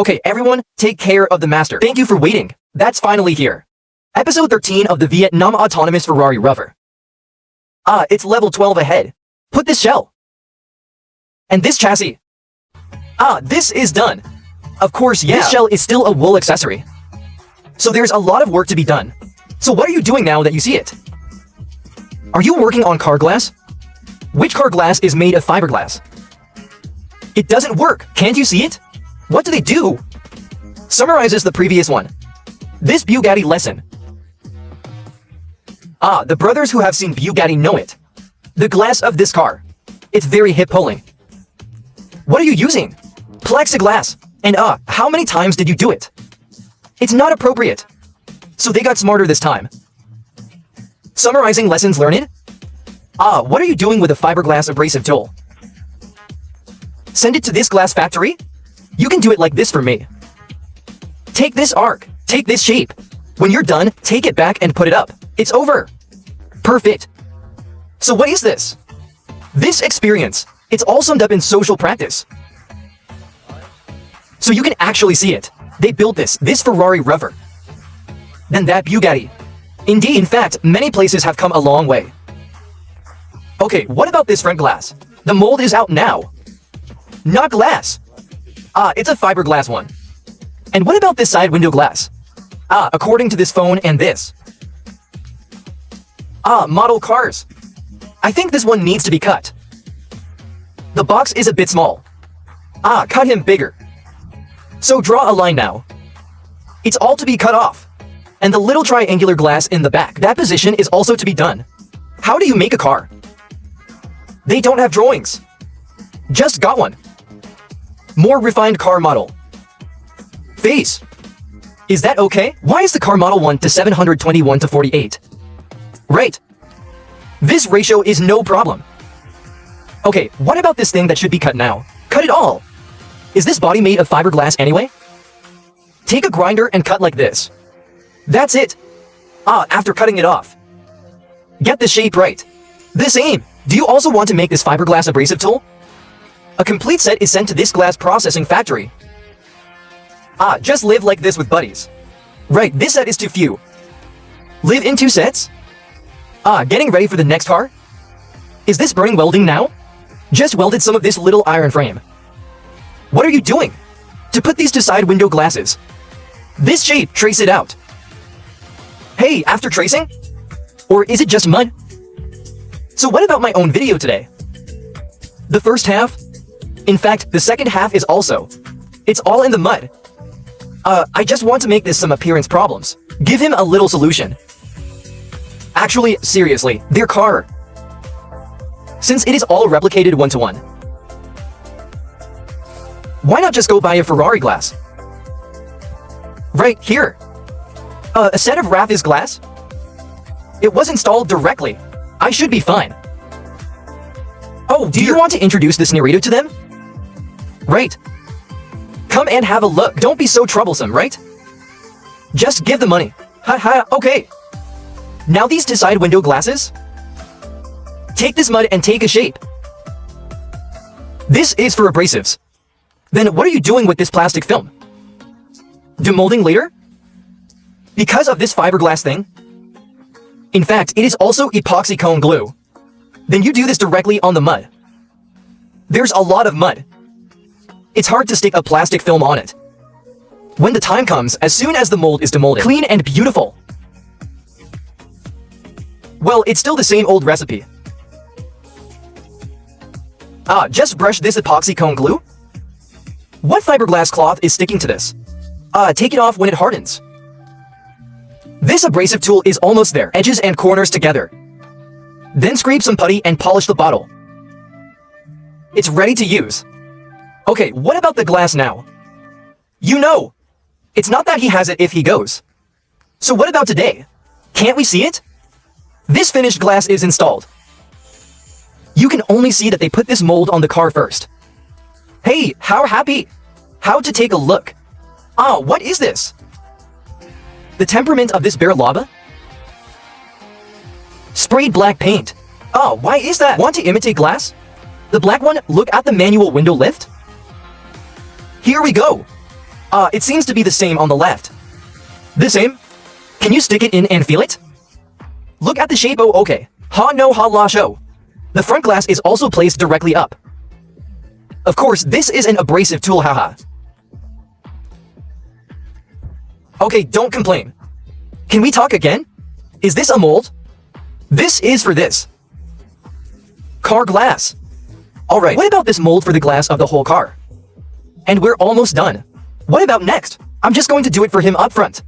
Okay, everyone, take care of the master. Thank you for waiting. That's finally here. Episode 13 of the Vietnam Autonomous Ferrari Rover. It's level 12 ahead. Put this shell. And this chassis. This is done. Of course, yeah. This shell is still a wool accessory. So there's a lot of work to be done. So what are you doing now that you see it? Are you working on car glass? Which car glass is made of fiberglass? It doesn't work. Can't you see it? What do they do? Summarizes the previous one. This Bugatti lesson. The brothers who have seen Bugatti know it. The glass of this car. It's very hip-pulling. What are you using? Plexiglass. And how many times did you do it? It's not appropriate. So they got smarter this time. Summarizing lessons learned? What are you doing with a fiberglass abrasive tool? Send it to this glass factory? You can do it like this for me. Take this arc. Take this shape. When you're done, take it back and put it up. It's over. Perfect. So what is this? This experience. It's all summed up in social practice. So you can actually see it. They built this Ferrari Rover. Then that Bugatti. Indeed, in fact, many places have come a long way. Okay, what about this front glass? The mold is out now. Not glass. It's a fiberglass one. And what about this side window glass? According to this phone and this. Model cars. I think this one needs to be cut. The box is a bit small. Cut him bigger. So draw a line now. It's all to be cut off. And the little triangular glass in the back, that position is also to be done. How do you make a car? They don't have drawings. Just got one. More refined car model. Face. Is that okay? Why is the car model 1 to 721 to 48? Right. This ratio is no problem. Okay, what about this thing that should be cut now? Cut it all. Is this body made of fiberglass anyway? Take a grinder and cut like this. That's it. After cutting it off. Get the shape right. The same. Do you also want to make this fiberglass abrasive tool? A complete set is sent to this glass processing factory. Just live like this with buddies. Right, this set is too few. Live in 2 sets? Getting ready for the next car? Is this burning welding now? Just welded some of this little iron frame. What are you doing? To put these to side window glasses. This shape, trace it out. Hey, after tracing? Or is it just mud? So what about my own video today? The first half? In fact, the second half is also. It's all in the mud. I just want to make this some appearance problems. Give him a little solution. Actually, seriously, their car. Since it is all replicated 1-to-1. Why not just go buy a Ferrari glass? Right here. A set of Raffis glass? It was installed directly. I should be fine. Oh, do you want to introduce this Narito to them? Right. Come and have a look. Don't be so troublesome, right? Just give the money. Haha, okay. Now these to side window glasses? Take this mud and take a shape. This is for abrasives. Then what are you doing with this plastic film? Demolding later? Because of this fiberglass thing? In fact, it is also epoxy cone glue. Then you do this directly on the mud. There's a lot of mud. It's hard to stick a plastic film on it. When the time comes, as soon as the mold is demolded, clean and beautiful. Well, it's still the same old recipe. Just brush this epoxy cone glue? What fiberglass cloth is sticking to this? Take it off when it hardens. This abrasive tool is almost there, edges and corners together. Then scrape some putty and polish the bottle. It's ready to use. Okay, what about the glass now? You know, it's not that he has it if he goes. So what about today? Can't we see it? This finished glass is installed. You can only see that they put this mold on the car first. Hey, how happy? How to take a look? What is this? The temperament of this bare lava? Sprayed black paint. Why is that? Want to imitate glass? The black one, look at the manual window lift. Here we go. It seems to be the same on the left. The same? Can you stick it in and feel it? Look at the shape. Oh, okay. Ha no ha la show. The front glass is also placed directly up. Of course, this is an abrasive tool, haha. Okay, don't complain. Can we talk again? Is this a mold? This is for this. Car glass. Alright, what about this mold for the glass of the whole car? And we're almost done. What about next? I'm just going to do it for him up front.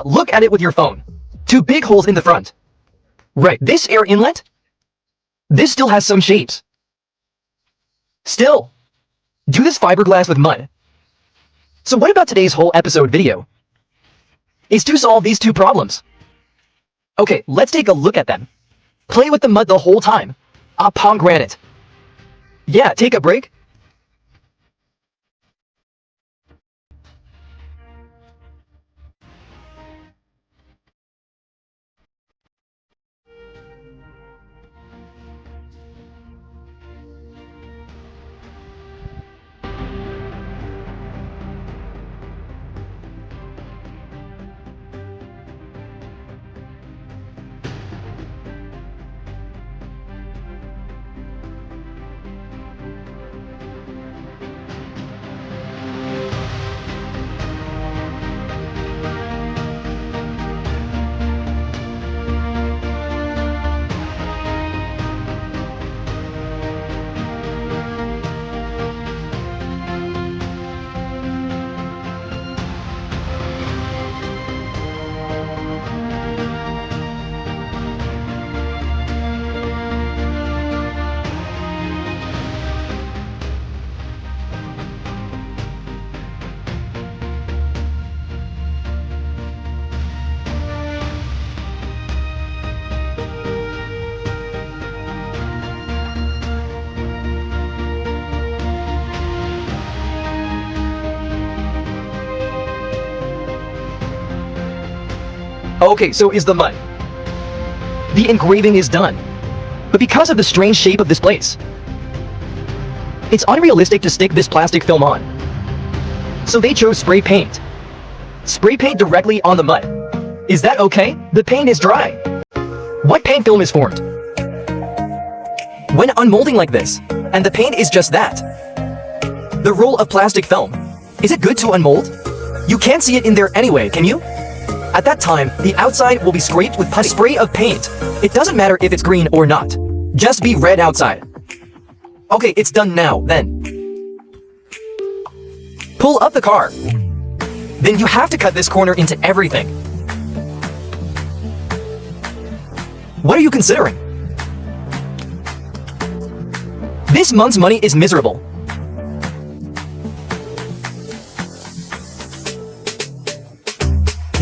Look at it with your phone. 2 big holes in the front. Right, this air inlet? This still has some shapes. Still. Do this fiberglass with mud. So what about today's whole episode video? Is to solve these 2 problems. Okay, let's take a look at them. Play with the mud the whole time. Pomegranate. Yeah, take a break. Okay, so is the mud. The engraving is done. But because of the strange shape of this place, it's unrealistic to stick this plastic film on. So they chose spray paint. Spray paint directly on the mud. Is that okay? The paint is dry. What paint film is formed? When unmolding like this, and the paint is just that. The roll of plastic film. Is it good to unmold? You can't see it in there anyway, can you? At that time, the outside will be scraped with a spray of paint. It doesn't matter if it's green or not. Just be red outside. Okay, it's done now, then. Pull up the car. Then you have to cut this corner into everything. What are you considering? This month's money is miserable.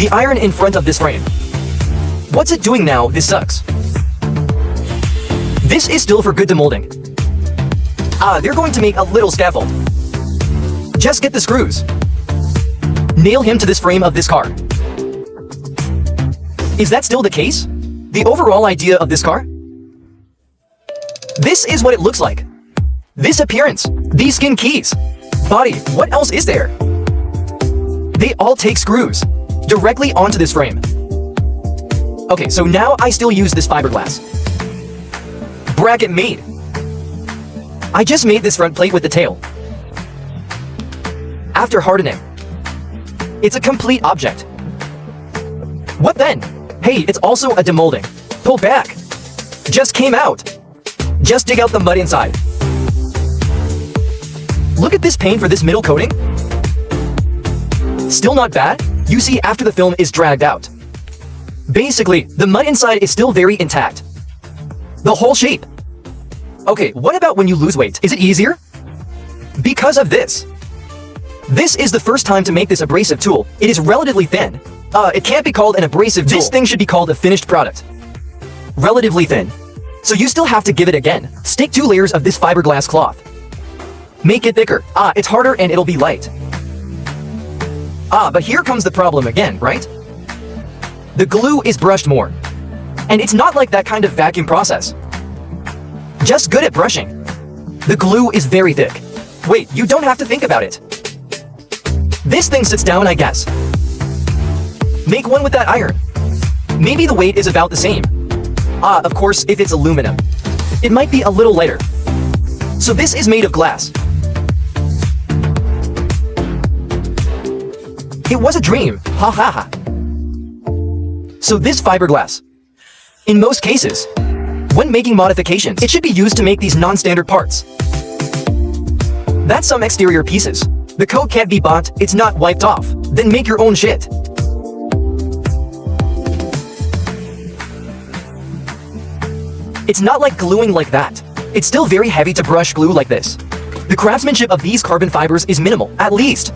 The iron in front of this frame. What's it doing now? This sucks. This is still for good demolding. They're going to make a little scaffold. Just get the screws. Nail him to this frame of this car. Is that still the case? The overall idea of this car? This is what it looks like. This appearance. These skin keys. Body. What else is there? They all take screws directly onto this frame. Okay, so now I still use this fiberglass. Bracket made. I just made this front plate with the tail. After hardening, it's a complete object. What then? Hey, it's also a demolding. Pull back. Just came out. Just dig out the mud inside. Look at this paint for this middle coating. Still not bad. You see, after the film is dragged out. Basically, the mud inside is still very intact. The whole shape. Okay, what about when you lose weight? Is it easier? Because of this. This is the first time to make this abrasive tool. It is relatively thin. It can't be called an abrasive tool. This thing should be called a finished product. Relatively thin. So you still have to give it again. Stick 2 layers of this fiberglass cloth. Make it thicker. It's harder and it'll be light. But here comes the problem again, right? The glue is brushed more. And it's not like that kind of vacuum process. Just good at brushing. The glue is very thick. Wait, you don't have to think about it. This thing sits down, I guess. Make one with that iron. Maybe the weight is about the same. Ah, of course, if it's aluminum. It might be a little lighter. So this is made of glass. It was a dream, ha ha ha. So this fiberglass. In most cases, when making modifications, it should be used to make these non-standard parts. That's some exterior pieces. The code can't be bought, it's not wiped off. Then make your own shit. It's not like gluing like that. It's still very heavy to brush glue like this. The craftsmanship of these carbon fibers is minimal, at least.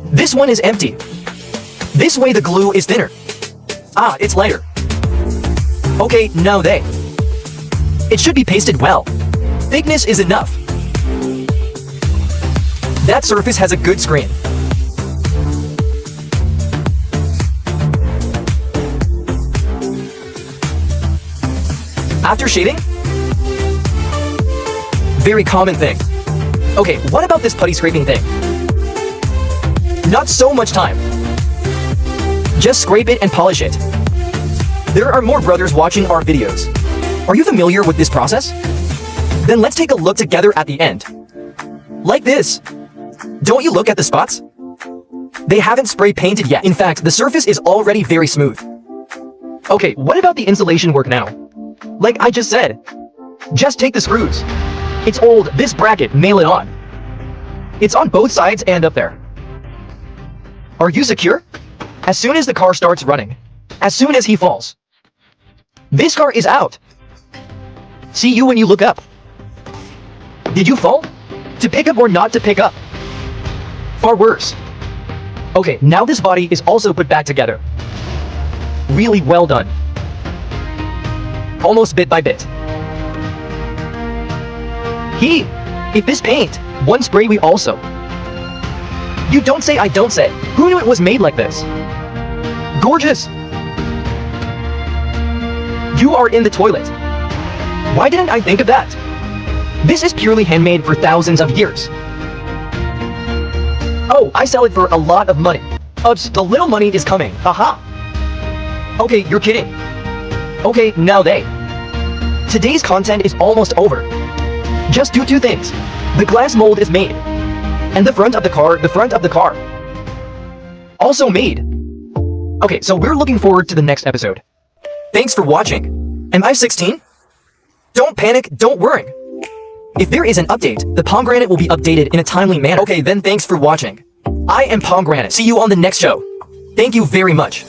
This one is empty. This way the glue is thinner. Ah, it's lighter. Okay, now they. It should be pasted well. Thickness is enough. That surface has a good screen. After shading? Very common thing. Okay, what about this putty scraping thing? Not so much time. Just scrape it and polish it. There are more brothers watching our videos. Are you familiar with this process? Then let's take a look together at the end. Like this. Don't you look at the spots? They haven't spray painted yet. In fact, the surface is already very smooth. Okay, what about the insulation work now? Like I just said, just take the screws. It's old, this bracket, nail it on. It's on both sides and up there. Are you secure? As soon as the car starts running, as soon as he falls. This car is out. See you when you look up. Did you fall? To pick up or not to pick up? Far worse. Okay, now this body is also put back together. Really well done. Almost bit by bit. If this paint, one spray we also. You don't say I don't say. Who knew it was made like this? Gorgeous. You are in the toilet. Why didn't I think of that? This is purely handmade for thousands of years. Oh, I sell it for a lot of money. Ups, the little money is coming, haha. Okay, you're kidding. Okay, now they. Today's content is almost over. Just do two things. The glass mold is made. And the front of the car. Also made. Okay, so we're looking forward to the next episode. Thanks for watching. Am I 16? Don't panic, don't worry. If there is an update, the pomegranate will be updated in a timely manner. Okay, then thanks for watching. I am Pomegranate. See you on the next show. Thank you very much.